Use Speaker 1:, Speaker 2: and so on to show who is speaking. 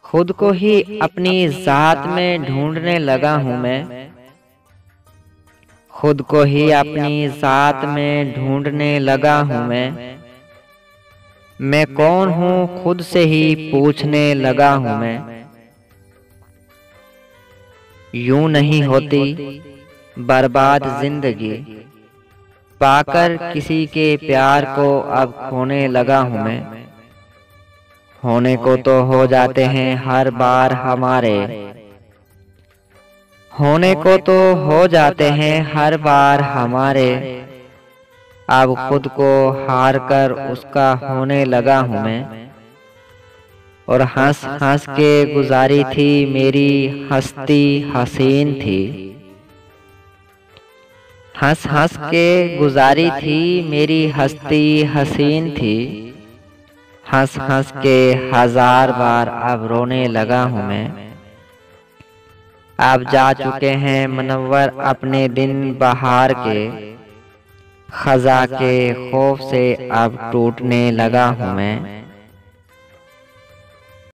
Speaker 1: खुद को ही अपनी जात में ढूंढने लगा हूँ मैं। खुद को ही अपनी जात में ढूंढने लगा हूँ मैं कौन हूँ खुद से ही पूछने लगा हूँ मैं। यूं नहीं होती बर्बाद जिंदगी, पाकर किसी के प्यार को अब खोने लगा हूँ मैं। होने को तो हो जाते हैं हर बार हमारे, होने को तो हो जाते हैं हर बार हमारे। अब खुद को हार कर उसका होने लगा हूँ मैं। और हंस हंस के गुजारी थी मेरी हस्ती हसीन थी। हंस हंस के गुजारी थी मेरी हस्ती हसीन थी। हंस हंस के हजार बार अब रोने लगा हूँ मैं। अब जा चुके हैं मुनव्वर अपने दिन बहार के, खजा के खौफ से अब टूटने लगा हूँ मैं।